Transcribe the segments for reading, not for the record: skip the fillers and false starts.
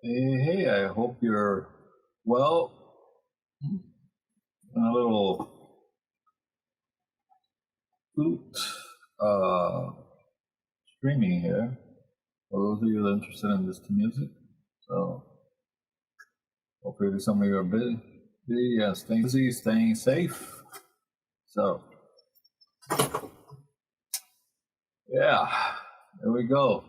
Hey, I hope you're well. A little flute uh, streaming here for those of you that are interested in this music. So, hopefully, some of you are staying busy, staying safe. So, yeah, there we go.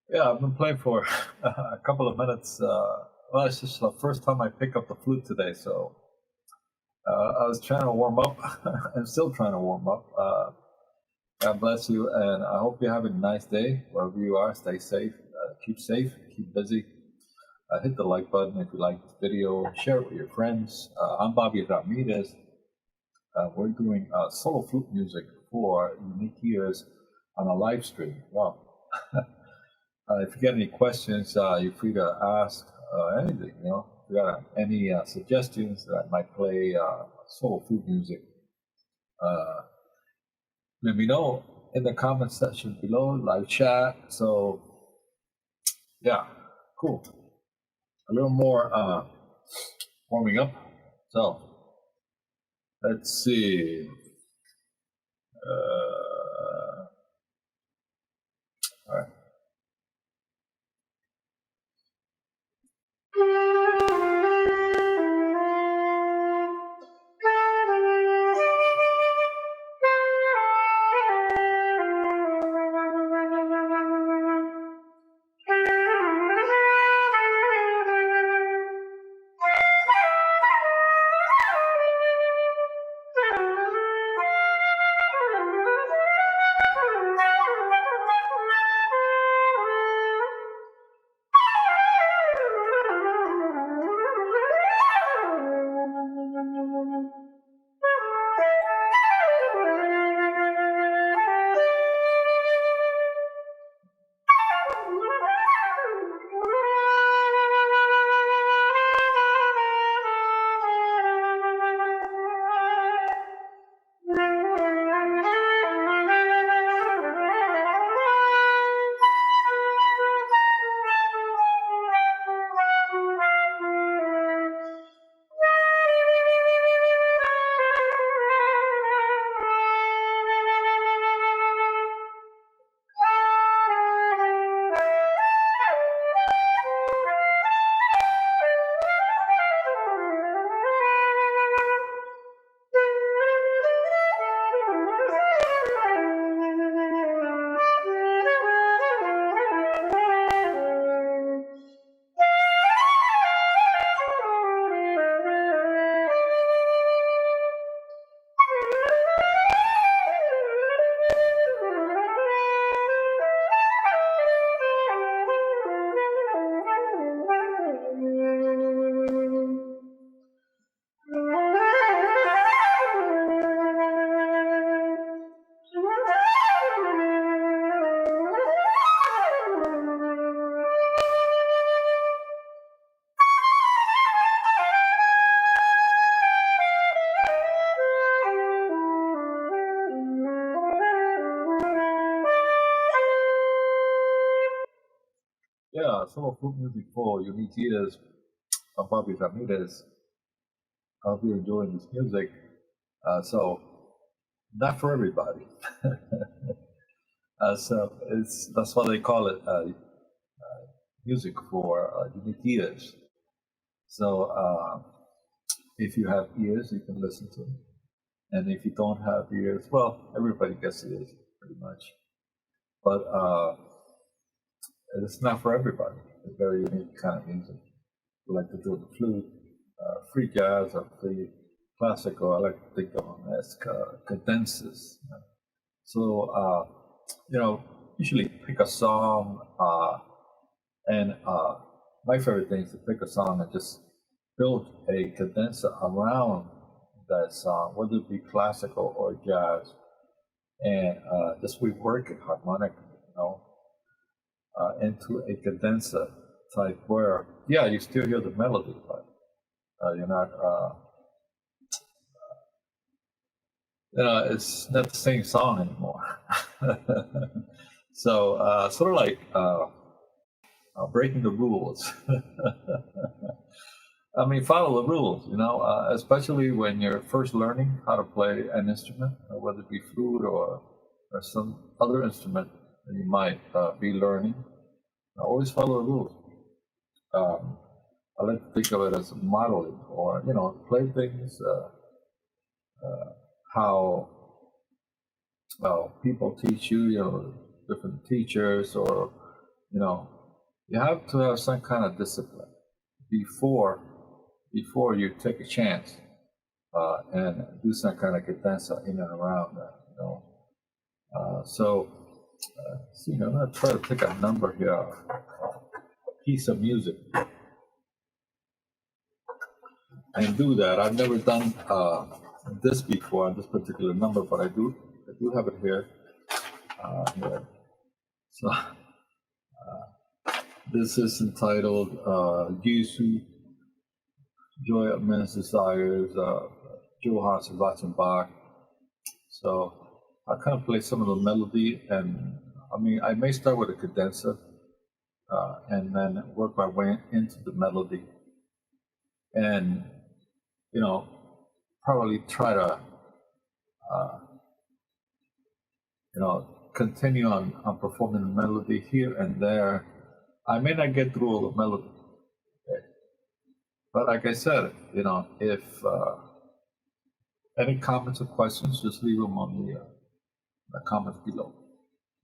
Yeah, I've been playing for a couple of minutes. Well, it's just the first time I pick up the flute today, so I was trying to warm up. I'm still trying to warm up. God bless you, and I hope you're having a nice day wherever you are. Stay safe, keep busy. Hit the like button if you like this video. Share it with your friends. I'm Bobby Ramirez. We're doing solo flute music for unique ears on a live stream. Wow. If you get any questions, you're free to ask anything. If you got any suggestions that I might play solo flute music, let me know in the comment section below, live chat. So, yeah, cool. A little more warming up. So, let's see. All right. yeah, solo flute music for unique ears of Bobby Ramirez. I hope you're enjoying this music. So, not for everybody. So that's why they call it music for unique ears. So if you have ears, you can listen to it. And if you don't have ears, well, everybody gets ears pretty much. But it's not for everybody. It's a very unique kind of music. I like to do the flute, free jazz or free classical. I like to think of them as cadences. So, usually pick a song, and my favorite thing is to pick a song and just build a cadenza around that song, whether it be classical or jazz, and just rework it harmonically, into a cadenza type where, yeah, you still hear the melody, but you're not, it's not the same song anymore. So, sort of like breaking the rules. I mean, follow the rules, especially when you're first learning how to play an instrument, whether it be flute or some other instrument that you might be learning. Always follow the rules. I like to think of it as modeling, or play things how people teach you, different teachers, or you have to have some kind of discipline before you take a chance and do some kind of cadenza in and around that. So I'm going to try to pick a number here, a piece of music, and do that. I've never done this before on this particular number, but I do have it here. So this is entitled Gisu, Joy of Men's Desires, Johann Sebastian Bach. So I kind of play some of the melody, and I may start with a cadenza and then work my way into the melody, and probably try to continue on performing the melody here and there. I may not get through all the melody, okay? But like I said, if any comments or questions, just leave them on the comments below.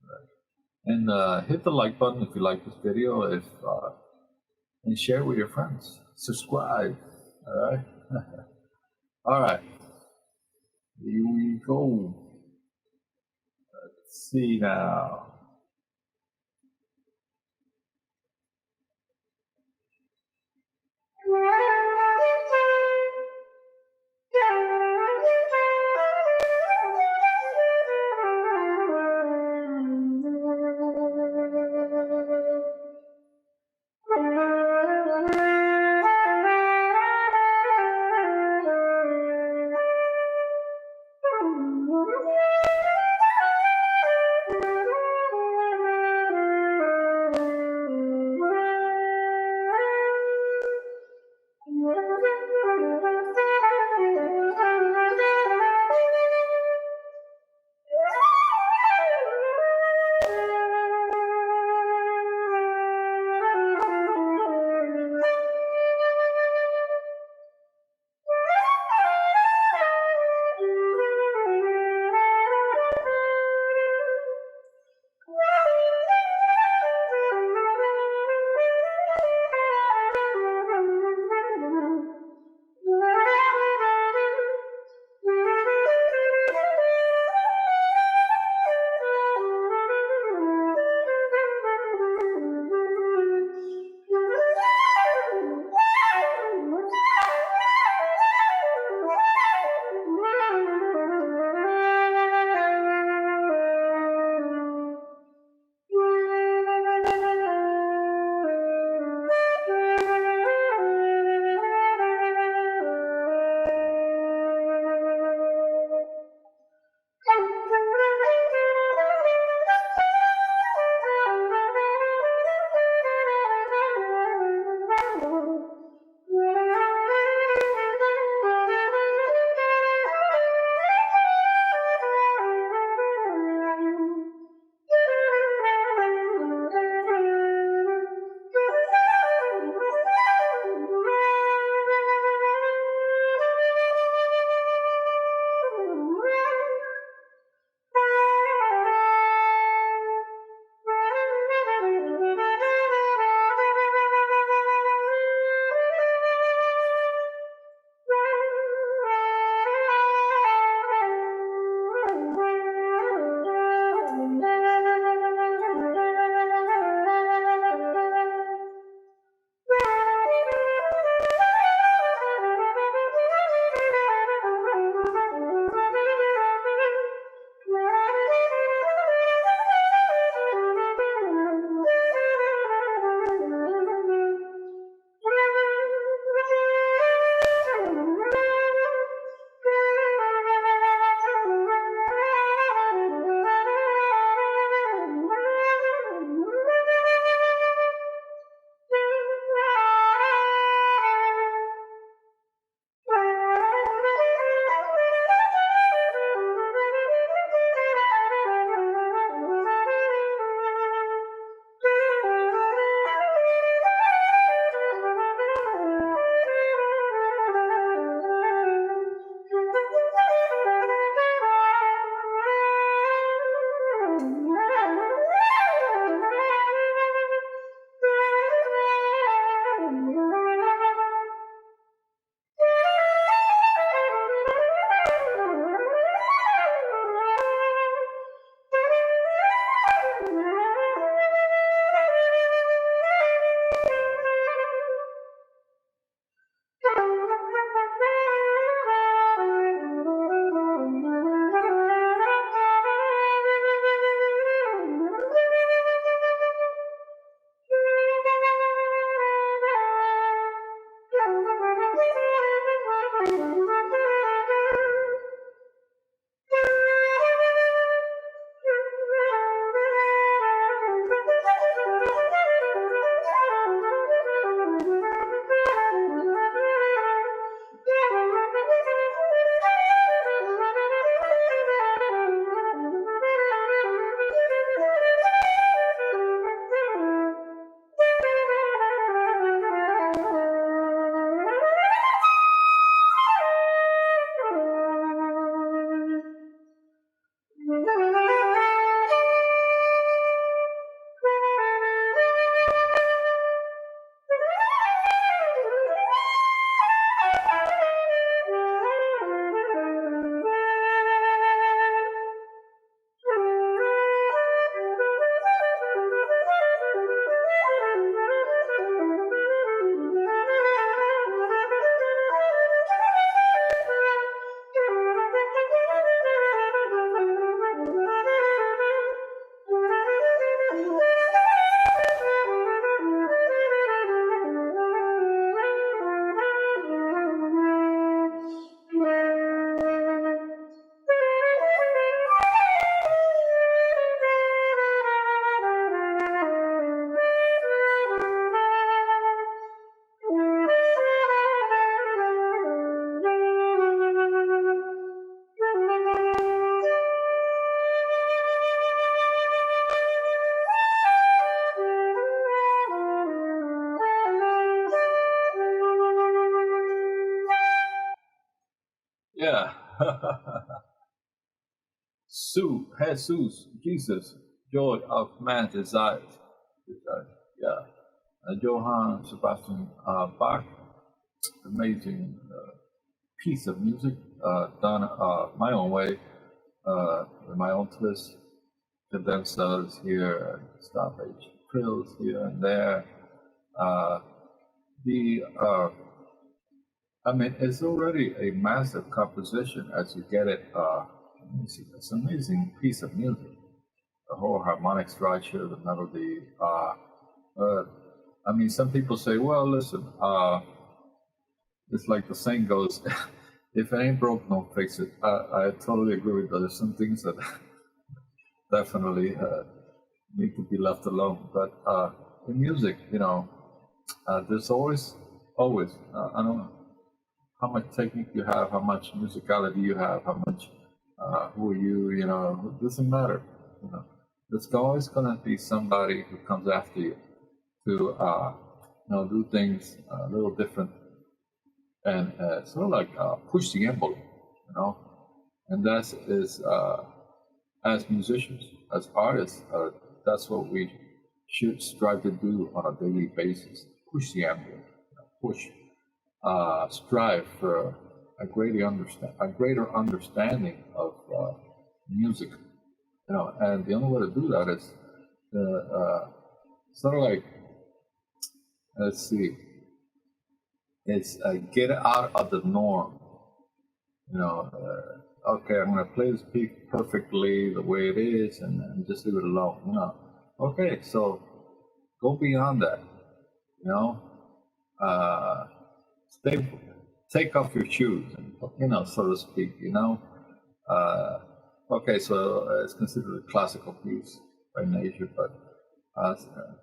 Right? And hit the like button if you like this video, and share with your friends. Subscribe, all right? All right, here we go. Let's see now. Sue, Jesus, Jesus, joy of man's desires. Yeah. Johann Sebastian Bach, amazing piece of music done my own way, with my own twist. Cadence here, stoppage, trills here and there. The I mean, it's already a massive composition as you get it. It's an amazing piece of music. The whole harmonic structure, the melody. I mean, some people say, well, listen, it's like the saying goes, if it ain't broke, don't fix it. I totally agree with that. There's some things that definitely need to be left alone. But in music, there's always, I don't know how much technique you have, how much musicality you have, how much, who are you, it doesn't matter. There's always going to be somebody who comes after you to, do things a little different and sort of like push the envelope, and that is, as musicians, as artists, that's what we should strive to do on a daily basis. Push the envelope, push, strive for a greater understanding of music, and the only way to do that is sort of like, let's see, it's get out of the norm. Okay, I'm going to play this piece perfectly the way it is and just leave it alone. Okay, so go beyond that. Take off your shoes, so to speak. Okay, so it's considered a classical piece by nature, but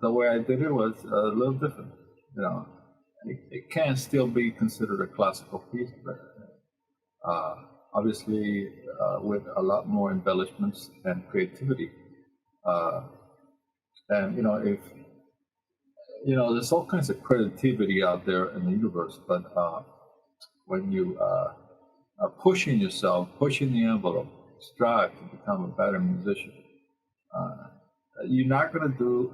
the way I did it was a little different. It can still be considered a classical piece, but obviously with a lot more embellishments and creativity. And if there's all kinds of creativity out there in the universe, but when you are pushing yourself, pushing the envelope, strive to become a better musician. You're not gonna do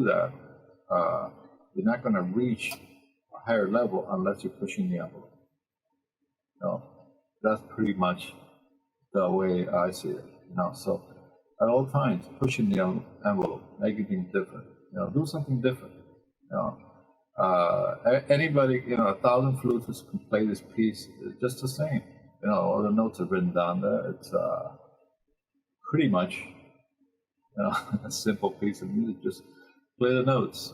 that. You're not gonna reach a higher level unless you're pushing the envelope. That's pretty much the way I see it. So at all times, pushing the envelope, making things different. Do something different. Anybody, 1,000 flutists can play this piece just the same. All the notes are written down there. It's pretty much, a simple piece of music. Just play the notes.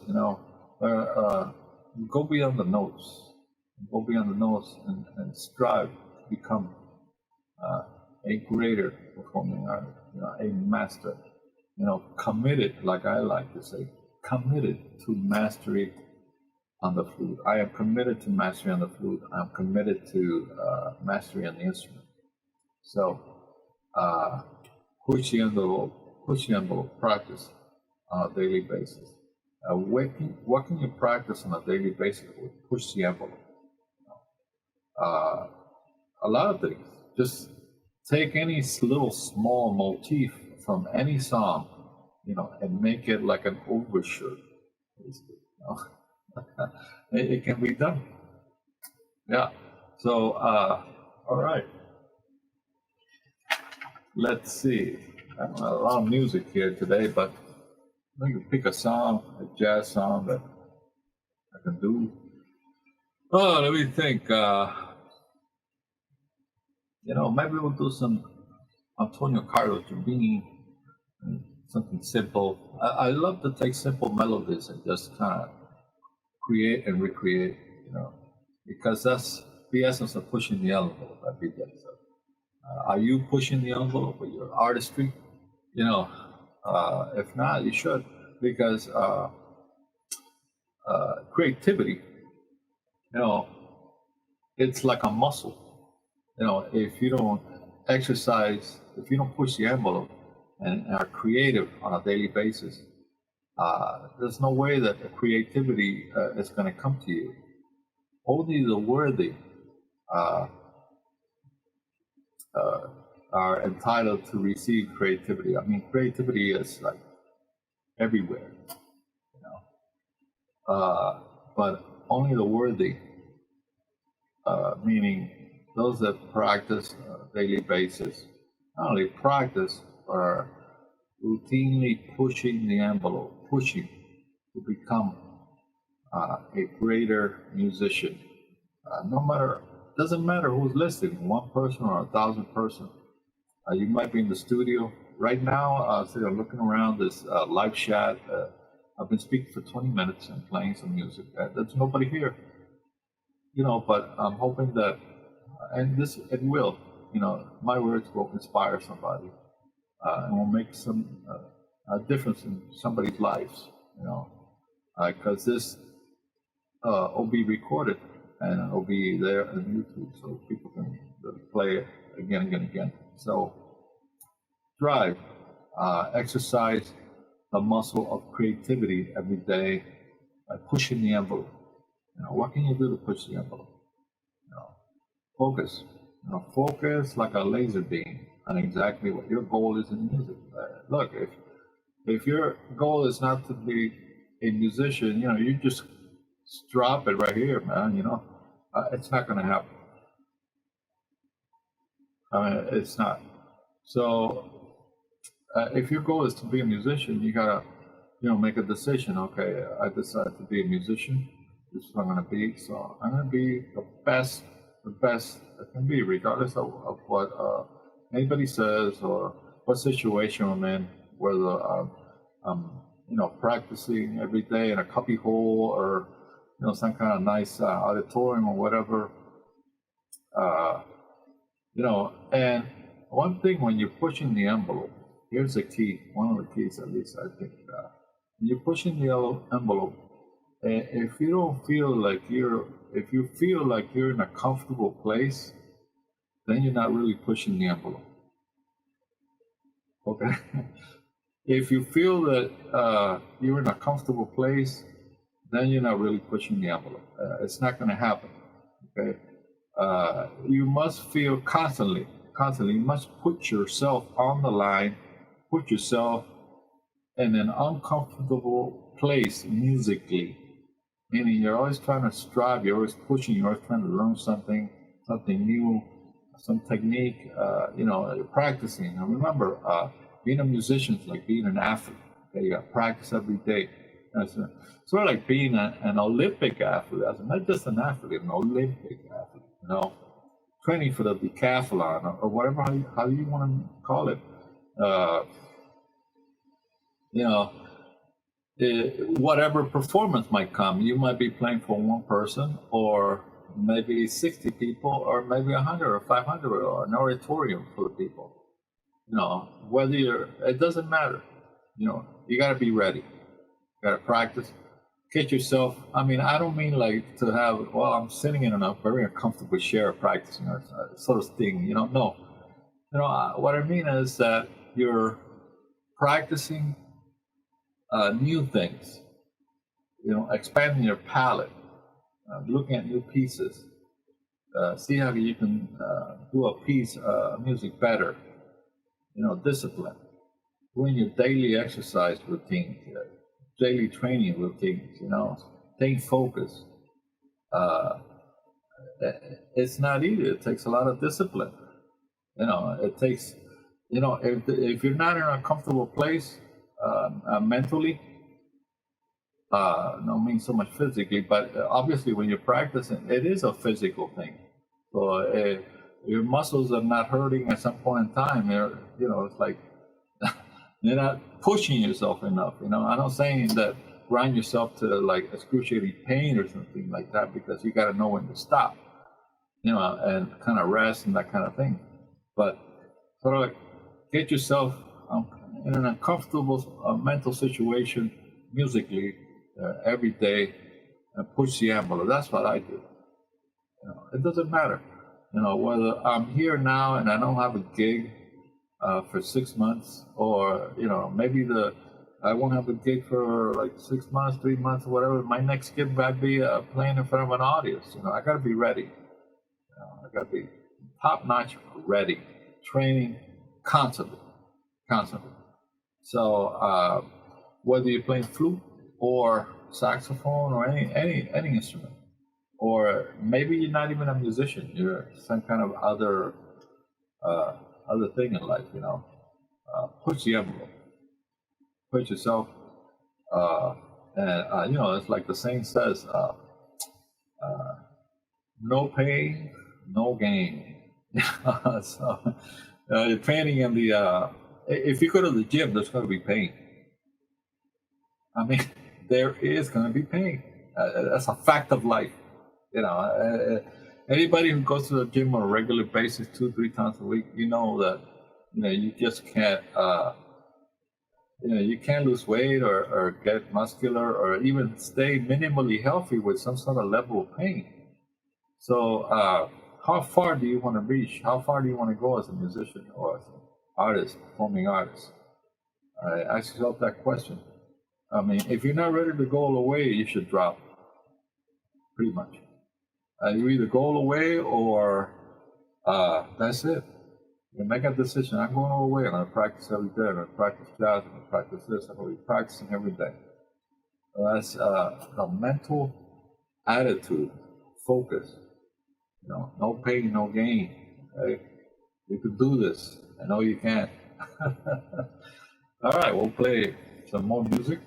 Go beyond the notes. Go beyond the notes and strive to become a greater performing artist. A master. Committed, like I like to say, committed to mastery on the flute. I am committed to mastery on the flute. I'm committed to mastery on the instrument. So push the envelope, practice on a daily basis. What can you practice on a daily basis with push the envelope? A lot of things. Just take any little small motif from any song, and make it like an overture. It can be done. Yeah. So, all right. Let's see. I don't have a lot of music here today, but I can pick a song, a jazz song that I can do. Oh, let me think. Maybe we'll do some Antonio Carlos Jobim, something simple. I love to take simple melodies and just kind of create and recreate, because that's the essence of pushing the envelope. I think that's. Are you pushing the envelope with your artistry? If not, you should, because creativity, it's like a muscle. If you don't exercise, if you don't push the envelope and are creative on a daily basis, there's no way that the creativity is going to come to you. Only the worthy are entitled to receive creativity. I mean, creativity is like everywhere, you know. But only the worthy, meaning those that practice on a daily basis, not only practice, but are routinely pushing the envelope, pushing to become a greater musician. No matter, doesn't matter who's listening, one person or 1,000 person. You might be in the studio right now. So I'm looking around this live chat. I've been speaking for 20 minutes and playing some music. There's nobody here, you know. But I'm hoping that, and this it will, you know, my words will inspire somebody and will make some difference in somebody's lives, you know, because this will be recorded and it'll be there on YouTube, so people can play it again and again. So drive, exercise the muscle of creativity every day by pushing the envelope. You know, what can you do to push the envelope? You know, focus. You know, focus like a laser beam on exactly what your goal is in music. Look, if your goal is not to be a musician, you know, you just drop it right here, man. You know, it's not going to happen. I mean, it's not. So, if your goal is to be a musician, you gotta, you know, make a decision. Okay, I decided to be a musician. This is what I'm gonna be. So I'm gonna be the best I can be, regardless of what anybody says or what situation I'm in. Whether I'm, you know, practicing every day in a cubby hole or, you know, some kind of nice auditorium or whatever. You know, and one thing when you're pushing the envelope, here's the key, one of the keys at least, I think. When you're pushing the envelope, if you don't feel like if you feel like you're in a comfortable place, then you're not really pushing the envelope. Okay? If you feel that you're in a comfortable place, then you're not really pushing the envelope. It's not going to happen. Okay? You must feel constantly, you must put yourself on the line, put yourself in an uncomfortable place musically, meaning you're always trying to strive, you're always pushing, you're always trying to learn something new, some technique, you know, you're practicing. And remember, being a musician is like being an athlete. Okay? You got to practice every day. That's sort of like being an Olympic athlete, not just an athlete, an Olympic athlete, you know, training for the decathlon or whatever, how you want to call it. You know, whatever performance might come, you might be playing for one person or maybe 60 people or maybe 100 or 500 or an auditorium full of people. You know, it doesn't matter. You know, you got to be ready. You got to practice. Get yourself, I mean, I don't mean like to have, well, I'm sitting in a very uncomfortable chair practicing or sort of thing, you know, no. You know, what I mean is that you're practicing new things, you know, expanding your palette, looking at new pieces, see how you can do a piece of music better, you know, discipline, doing your daily exercise routine, daily training routines, you know, staying focused. It's not easy. It takes a lot of discipline. You know, it takes, you know, if you're not in a comfortable place mentally, no mean so much physically, but obviously when you're practicing, it is a physical thing. So your muscles are not hurting at some point in time. You know, it's like you're not pushing yourself enough. You know, I'm not saying that grind yourself to like excruciating pain or something like that, because you got to know when to stop, you know, and kind of rest and that kind of thing. But sort of like get yourself in an uncomfortable mental situation musically every day and push the envelope. That's what I do. You know, it doesn't matter, you know, whether I'm here now and I don't have a gig for 6 months, or you know, maybe I won't have a gig for like 6 months, 3 months, or whatever. My next gig might be playing in front of an audience. You know, I got to be ready. You know, I got to be top notch ready. training constantly, constantly. So whether you're playing flute or saxophone or any instrument, or maybe you're not even a musician, you're some kind of other thing in life, push the envelope, push yourself, and it's like the saying says, no pain, no gain. So the training and if you go to the gym, there's going to be pain. I mean, there is going to be pain. That's a fact of life. Anybody who goes to the gym on a regular basis, 2-3 times a week, that you just can't. You can't lose weight or get muscular or even stay minimally healthy with some sort of level of pain. So, how far do you want to reach? How far do you want to go as a musician or as an artist, performing artist? Ask yourself that question. I mean, if you're not ready to go all the way, you should drop. Pretty much. You either go all the way or that's it. You make a decision. I'm going all the way. I'm going to practice every day. I'm going to practice jazz. I'm going to practice this. I'm going to be practicing every day. That's a mental attitude, focus. No pain, no gain. Okay? You can do this. I know you can. All right, we'll play some more music.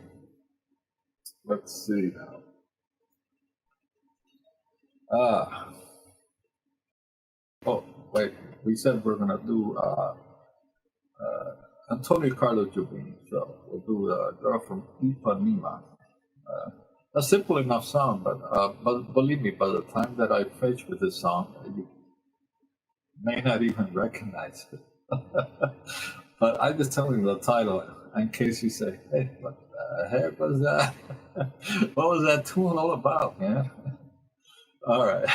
Let's see now. Oh, wait. We said we're going to do Antonio Carlos Jobim. So we'll do Girl from Ipanema. A simple enough song, but believe me, by the time that I finish with this song, you may not even recognize it. But I just tell you the title in case you say, "Hey, what the heck was that? What was that tune all about, man?" All right.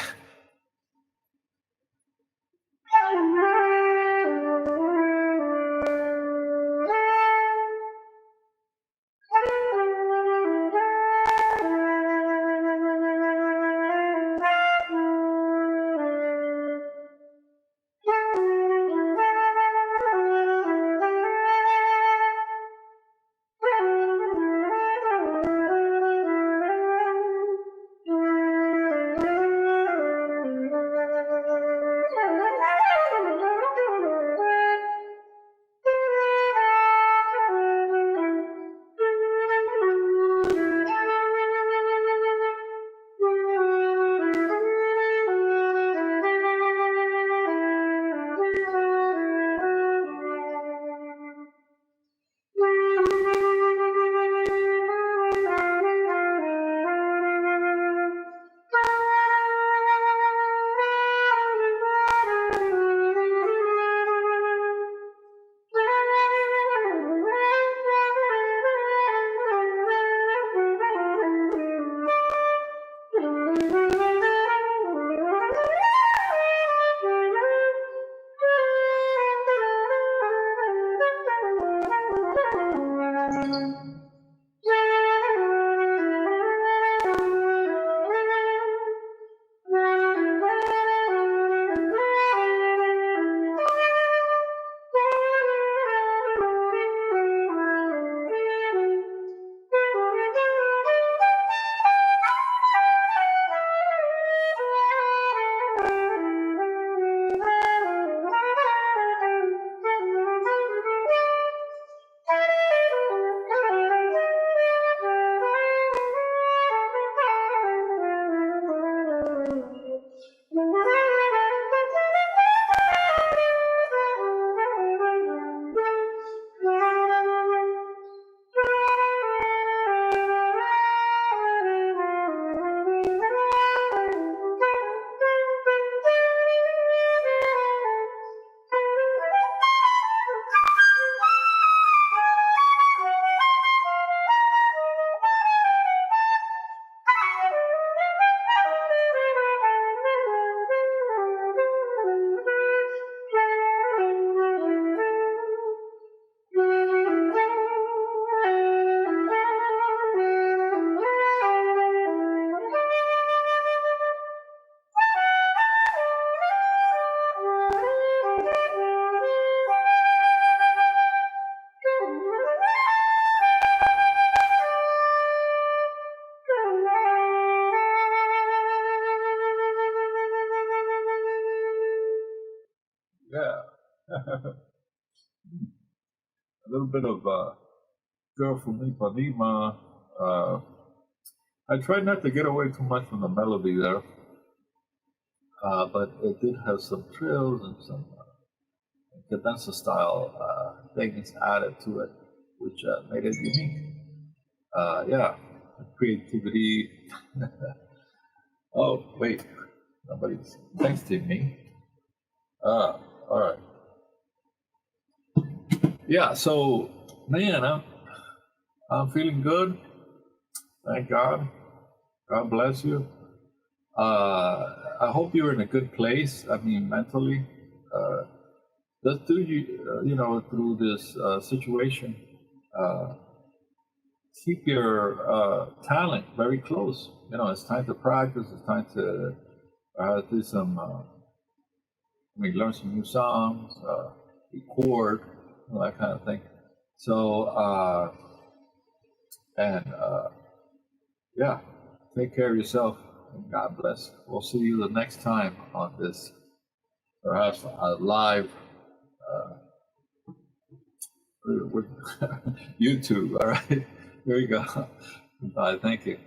little bit of Girl from Ipanema. I tried not to get away too much from the melody there, but it did have some trills and some Cadence style things added to it, which made it unique. Yeah, creativity. Oh, wait, nobody's texting me. All right. Yeah, so, man, I'm feeling good. Thank God. God bless you. I hope you're in a good place. I mean, mentally. Just do through this situation. Keep your talent very close. You know, it's time to practice. It's time to do some. Learn some new songs, record, that kind of thing. So, yeah, take care of yourself, and God bless. We'll see you the next time on this, perhaps a live with YouTube. All right, here you go. Bye. Thank you.